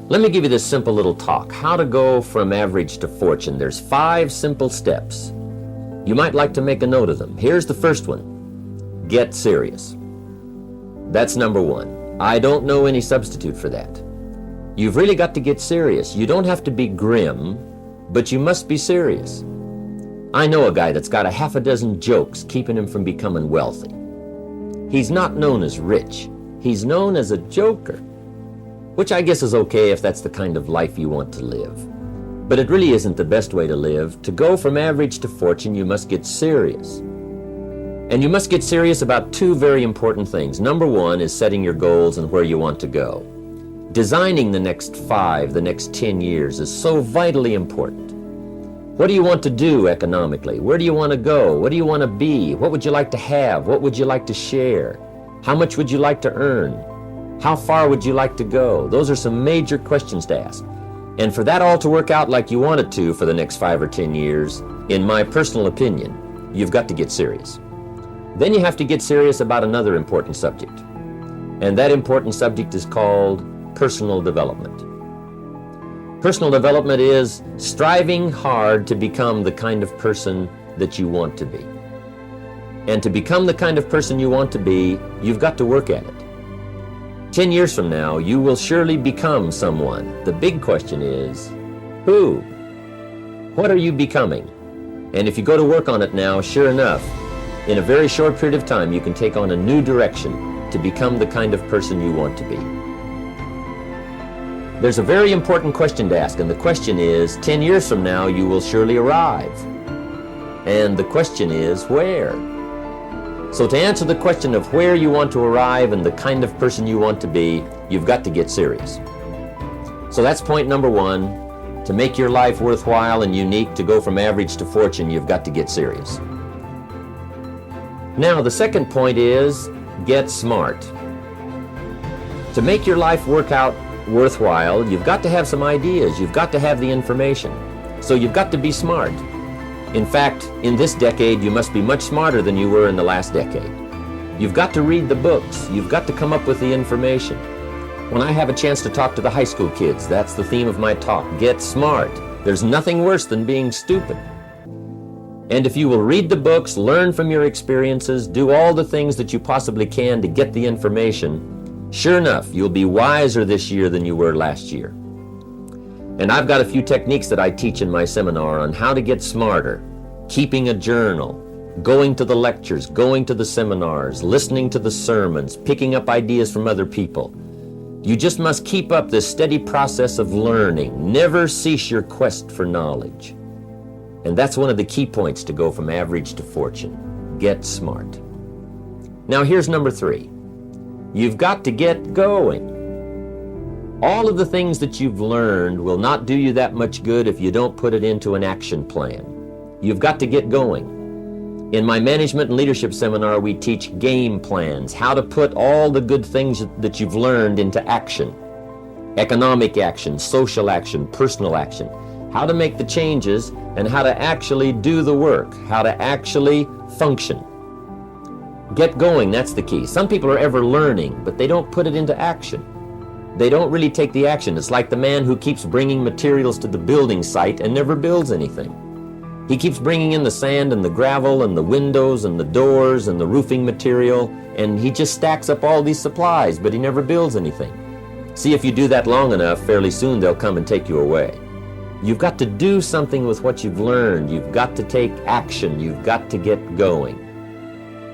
Let me give you this simple little talk. How to go from average to fortune. There's 5 simple steps. You might like to make a note of them. Here's the first one. Get serious. That's number 1. I don't know any substitute for that. You've really got to get serious. You don't have to be grim, but you must be serious. I know a guy that's got a half a dozen jokes keeping him from becoming wealthy. He's not known as rich. He's known as a joker, which I guess is okay if that's the kind of life you want to live. But it really isn't the best way to live. To go from average to fortune, you must get serious. And you must get serious about 2 very important things. Number 1 is setting your goals and where you want to go. Designing the next 5, the next 10 years is so vitally important. What do you want to do economically? Where do you want to go? What do you want to be? What would you like to have? What would you like to share? How much would you like to earn? How far would you like to go? Those are some major questions to ask. And for that all to work out like you want it to for the next 5 or 10 years, in my personal opinion, you've got to get serious. Then you have to get serious about another important subject. And that important subject is called personal development. Personal development is striving hard to become the kind of person that you want to be. And to become the kind of person you want to be, you've got to work at it. 10 years from now, you will surely become someone. The big question is, who? What are you becoming? And if you go to work on it now, sure enough, in a very short period of time, you can take on a new direction to become the kind of person you want to be. There's a very important question to ask, and the question is, 10 years from now, you will surely arrive. And the question is, where? So to answer the question of where you want to arrive and the kind of person you want to be, you've got to get serious. So that's point number 1. To make your life worthwhile and unique, to go from average to fortune, you've got to get serious. Now, the second point is, get smart. To make your life work out worthwhile, you've got to have some ideas. You've got to have the information. So you've got to be smart. In fact, in this decade, you must be much smarter than you were in the last decade. You've got to read the books. You've got to come up with the information. When I have a chance to talk to the high school kids, that's the theme of my talk. Get smart. There's nothing worse than being stupid. And if you will read the books, learn from your experiences, do all the things that you possibly can to get the information, sure enough, you'll be wiser this year than you were last year. And I've got a few techniques that I teach in my seminar on how to get smarter, keeping a journal, going to the lectures, going to the seminars, listening to the sermons, picking up ideas from other people. You just must keep up this steady process of learning. Never cease your quest for knowledge. And that's one of the key points to go from average to fortune. Get smart. Now here's number 3. You've got to get going. All of the things that you've learned will not do you that much good if you don't put it into an action plan. You've got to get going. In my management and leadership seminar, we teach game plans, how to put all the good things that you've learned into action. Economic action, social action, personal action. How to make the changes and how to actually do the work, how to actually function. Get going, that's the key. Some people are ever learning, but they don't put it into action. They don't really take the action. It's like the man who keeps bringing materials to the building site and never builds anything. He keeps bringing in the sand and the gravel and the windows and the doors and the roofing material, and he just stacks up all these supplies, but he never builds anything. See, if you do that long enough, fairly soon they'll come and take you away. You've got to do something with what you've learned. You've got to take action. You've got to get going.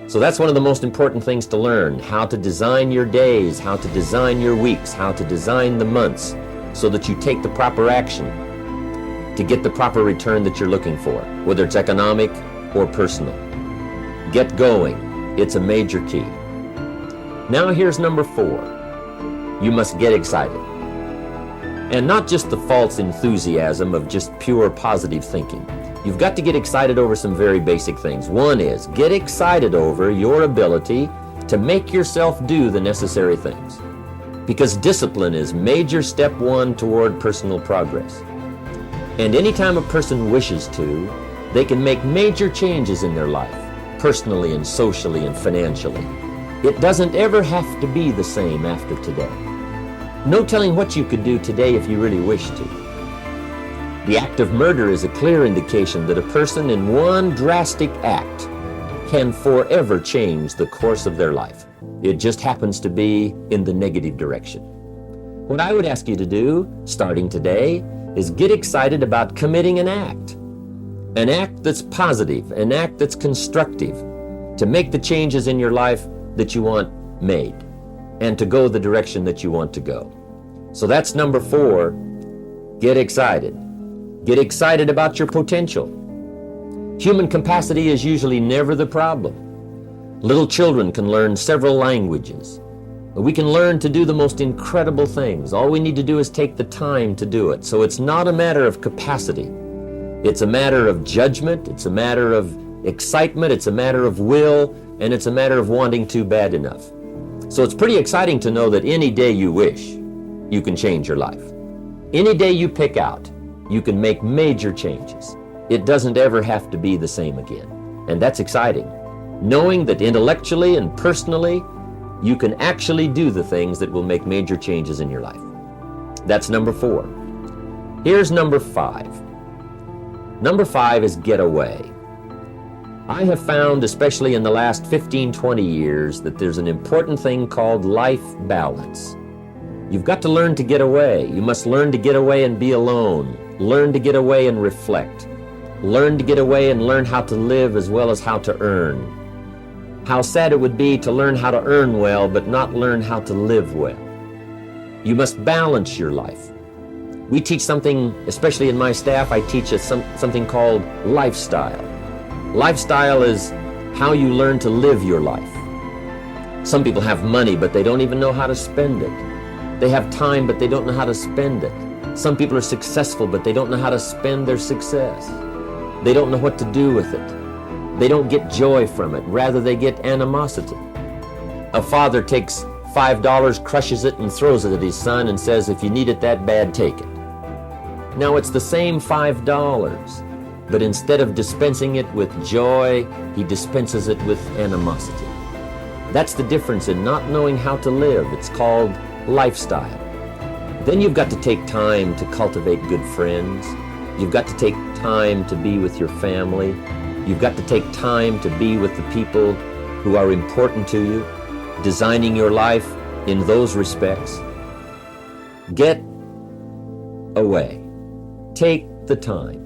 So that's one of the most important things to learn, how to design your days, how to design your weeks, how to design the months, so that you take the proper action to get the proper return that you're looking for, whether it's economic or personal. Get going. It's a major key. Now here's number 4. You must get excited. And not just the false enthusiasm of just pure positive thinking. You've got to get excited over some very basic things. One is, get excited over your ability to make yourself do the necessary things. Because discipline is major step 1 toward personal progress. And anytime a person wishes to, they can make major changes in their life, personally and socially and financially. It doesn't ever have to be the same after today. No telling what you could do today if you really wished to. The act of murder is a clear indication that a person in one drastic act can forever change the course of their life. It just happens to be in the negative direction. What I would ask you to do, starting today, is get excited about committing an act that's positive, an act that's constructive, to make the changes in your life that you want made, and to go the direction that you want to go. So that's number 4, get excited. Get excited about your potential. Human capacity is usually never the problem. Little children can learn several languages. We can learn to do the most incredible things. All we need to do is take the time to do it. So it's not a matter of capacity. It's a matter of judgment. It's a matter of excitement. It's a matter of will. And it's a matter of wanting to bad enough. So it's pretty exciting to know that any day you wish, you can change your life. Any day you pick out, you can make major changes. It doesn't ever have to be the same again. And that's exciting. Knowing that intellectually and personally, you can actually do the things that will make major changes in your life. That's number 4. Here's number 5. Number 5 is get away. I have found, especially in the last 15, 20 years, that there's an important thing called life balance. You've got to learn to get away. You must learn to get away and be alone. Learn to get away and reflect. Learn to get away and learn how to live as well as how to earn. How sad it would be to learn how to earn well, but not learn how to live well. You must balance your life. We teach something, especially in my staff, I teach something called lifestyle. Lifestyle is how you learn to live your life. Some people have money, but they don't even know how to spend it. They have time, but they don't know how to spend it. Some people are successful, but they don't know how to spend their success. They don't know what to do with it. They don't get joy from it. Rather, they get animosity. A father takes $5, crushes it, and throws it at his son and says, if you need it that bad, take it. Now, it's the same $5, but instead of dispensing it with joy, he dispenses it with animosity. That's the difference in not knowing how to live. It's called lifestyle. Then you've got to take time to cultivate good friends. You've got to take time to be with your family. You've got to take time to be with the people who are important to you, designing your life in those respects. Get away. Take the time.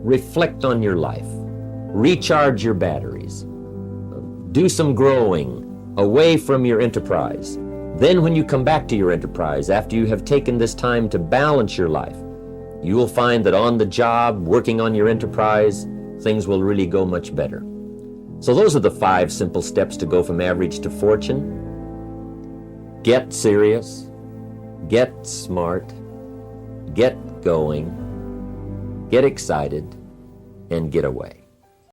Reflect on your life. Recharge your batteries. Do some growing away from your enterprise. Then when you come back to your enterprise, after you have taken this time to balance your life, you will find that on the job, working on your enterprise, things will really go much better. So those are the 5 simple steps to go from average to fortune. Get serious, get smart, get going, get excited, and get away.